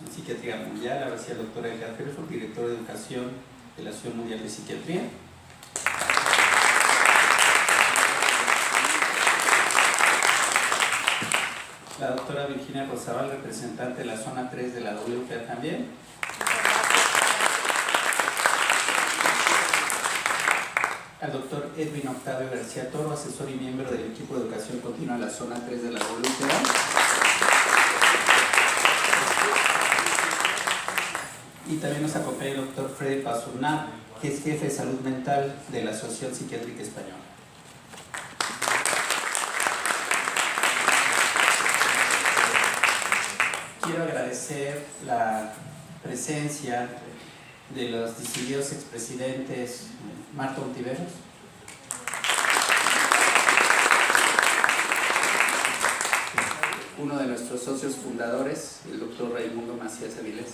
en Psiquiatría Mundial. Ahora sí, el doctor Edgar Hereford, director de Educación de la Asociación Mundial de Psiquiatría. La doctora Virginia Rosabal, representante de la zona 3 de la WPA también. Al doctor Edwin Octavio García Toro, asesor y miembro del equipo de educación continua de la zona 3 de la WPA. Y también nos acompaña el doctor Freddy Pazurná, que es jefe de salud mental de la Asociación Psiquiátrica Española. Quiero agradecer la presencia de los distinguidos expresidentes Marta Ontiveros, uno de nuestros socios fundadores, el doctor Raimundo Macías Avilés,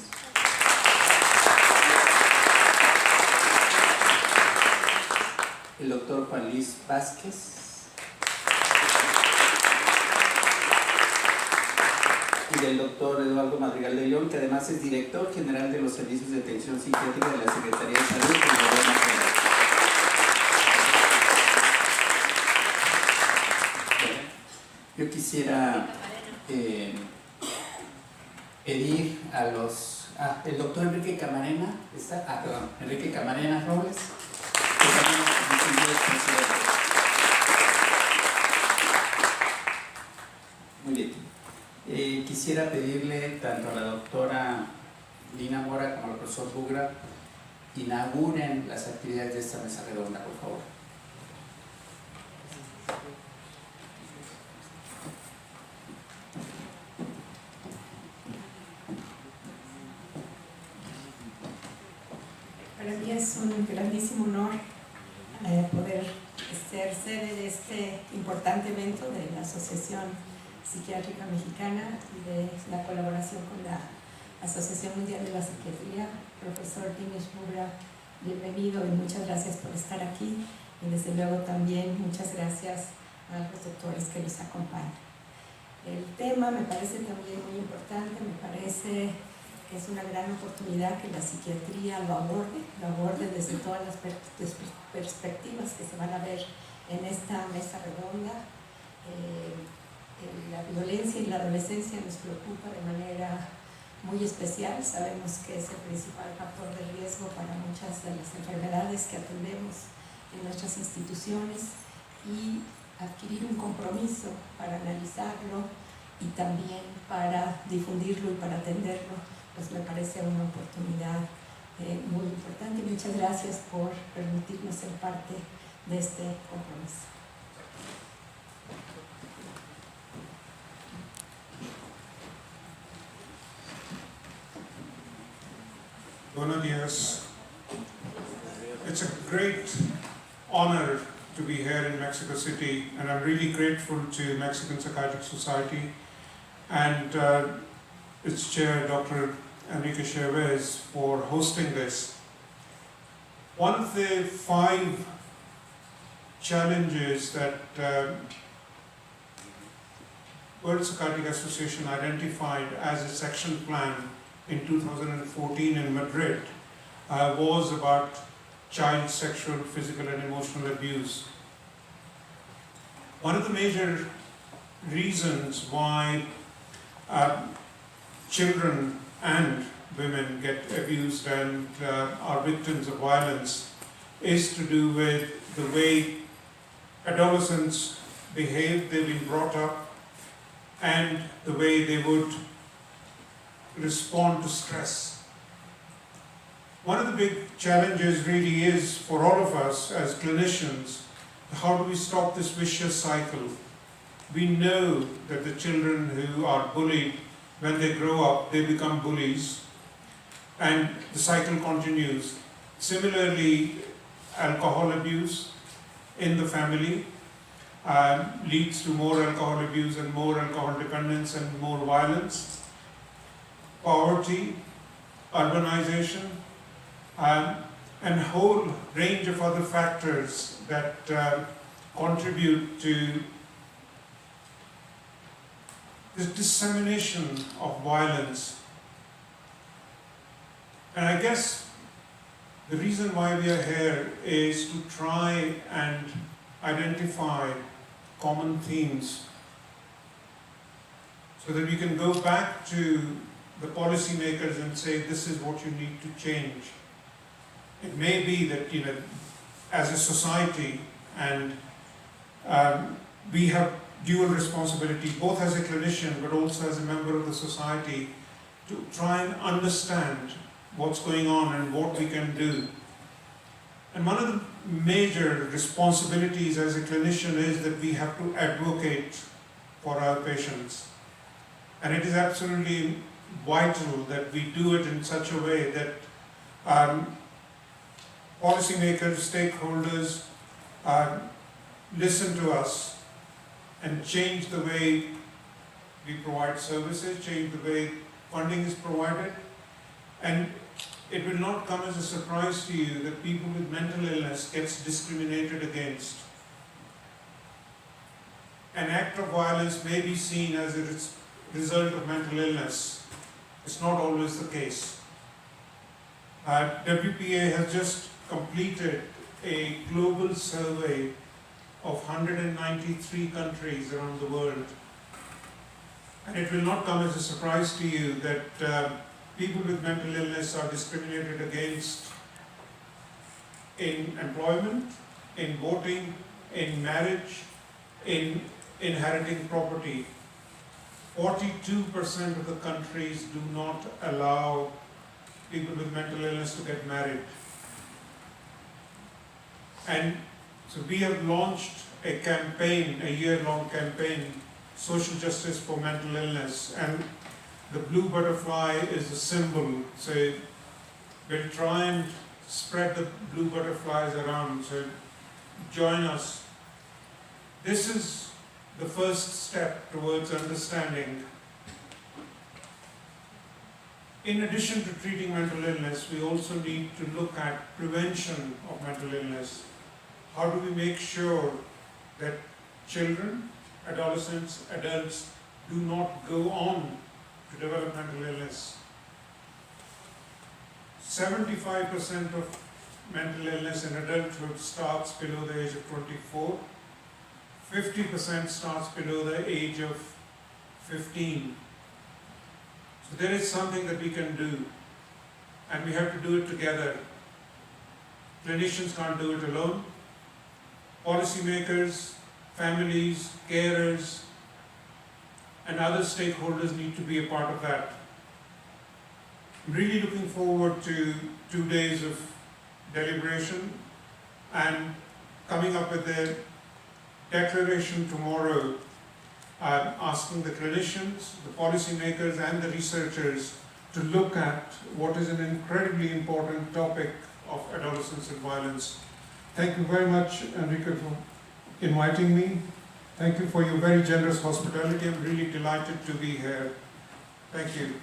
el doctor Juan Luis Vázquez, y del doctor Eduardo Madrigal de León, que además es director general de los servicios de atención psiquiátrica de la Secretaría de Salud del Gobierno Federal. Yo quisiera pedir a los... el doctor Enrique Camarena está... perdón, Enrique Camarena Robles, que también es presidente. Muy bien. Quisiera pedirle tanto a la doctora Lina Mora como al profesor Bugra inauguren las actividades de esta mesa redonda, por favor. Para mí es un grandísimo honor poder ser sede de este importante evento de la Asociación Psiquiátrica Mexicana y de la colaboración con la Asociación Mundial de la Psiquiatría. Profesor Dinesh Bugra, bienvenido y muchas gracias por estar aquí, y desde luego también muchas gracias a los doctores que nos acompañan. El tema me parece también muy importante, me parece que es una gran oportunidad que la psiquiatría lo aborde desde todas las perspectivas que se van a ver en esta mesa redonda. La violencia y la adolescencia nos preocupa de manera muy especial. Sabemos que es el principal factor de riesgo para muchas de las enfermedades que atendemos en nuestras instituciones, y adquirir un compromiso para analizarlo y también para difundirlo y para atenderlo, pues me parece una oportunidad muy importante. Muchas gracias por permitirnos ser parte de este compromiso. Buenos días. It's a great honor to be here in Mexico City, and I'm really grateful to Mexican Psychiatric Society and its chair, Dr. Enrique Chavez, for hosting this. One of the 5 challenges that World Psychiatric Association identified as its action plan in 2014 in Madrid was about child sexual, physical and emotional abuse. One of the major reasons why children and women get abused and are victims of violence is to do with the way adolescents behave, they've been brought up, and the way they would respond to stress. One of the big challenges really is for all of us as clinicians, how do we stop this vicious cycle? We know that the children who are bullied, when they grow up, they become bullies, and the cycle continues. Similarly, alcohol abuse in the family leads to more alcohol abuse and more alcohol dependence and more violence. Poverty, urbanization, and a whole range of other factors that contribute to this dissemination of violence And I guess the reason why we are here is to try and identify common themes so that we can go back to the policymakers and say, this is what you need to change. It may be that, as a society, and we have dual responsibility, both as a clinician but also as a member of the society, to try and understand what's going on and what we can do. And one of the major responsibilities as a clinician is that we have to advocate for our patients. And it is absolutely vital that we do it in such a way that policymakers, stakeholders listen to us and change the way we provide services, change the way funding is provided. And it will not come as a surprise to you that people with mental illness gets discriminated against. An act of violence may be seen as a result of mental illness. It's not always the case. WPA has just completed a global survey of 193 countries around the world. And it will not come as a surprise to you that people with mental illness are discriminated against in employment, in voting, in marriage, in inheriting property. 42% of the countries do not allow people with mental illness to get married. And so we have launched a campaign, a year-long campaign, Social Justice for Mental Illness, and the blue butterfly is the symbol. So we'll try and spread the blue butterflies around, so join us. This is the first step towards understanding. In addition to treating mental illness, we also need to look at prevention of mental illness. How do we make sure that children, adolescents, adults do not go on to develop mental illness? 75% of mental illness in adulthood starts below the age of 24. 50% starts below the age of 15. So there is something that we can do, and we have to do it together. Clinicians can't do it alone. Policymakers, families, carers, and other stakeholders need to be a part of that. I'm really looking forward to 2 days of deliberation and coming up with a declaration tomorrow, asking the clinicians, the policymakers, and the researchers to look at what is an incredibly important topic of adolescence and violence. Thank you very much, Enrique, for inviting me. Thank you for your very generous hospitality. I'm really delighted to be here. Thank you.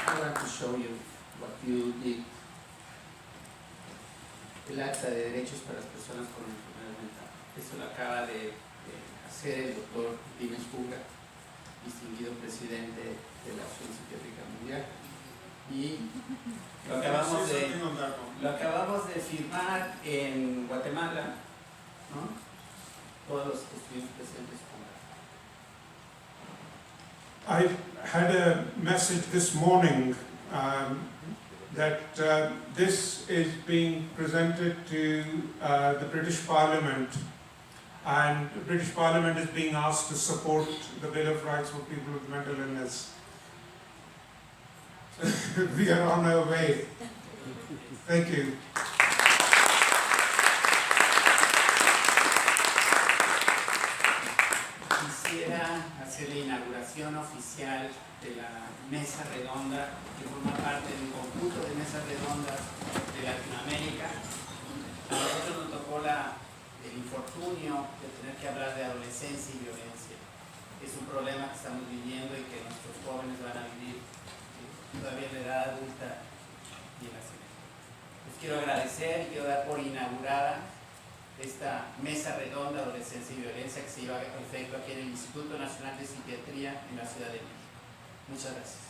I want to show you what you did. El Acta de Derechos para las Personas con Enfermedad Mental. Esto lo acaba de hacer el doctor Inauguración, distinguido presidente de la Asociación Psiquiátrica Mundial. Y lo acabamos de firmar en Guatemala, ¿no? Todos los que estuvimos presentes. I had a message this morning that this is being presented to the British Parliament, and the British Parliament is being asked to support the Bill of Rights for people with mental illness. We are on our way. Thank you. Quisiera hacer la inauguración oficial de la mesa redonda, que forma parte de un conjunto de mesas redondas de Latinoamérica. A nosotros nos tocó el infortunio de tener que hablar de adolescencia y violencia. Es un problema que estamos viviendo y que nuestros jóvenes van a vivir todavía en la edad adulta y en la ciudad. Les quiero agradecer y quiero dar por inaugurada esta mesa redonda de adolescencia y violencia que se lleva a efecto aquí en el Instituto Nacional de Psiquiatría en la Ciudad de México. Muchas gracias.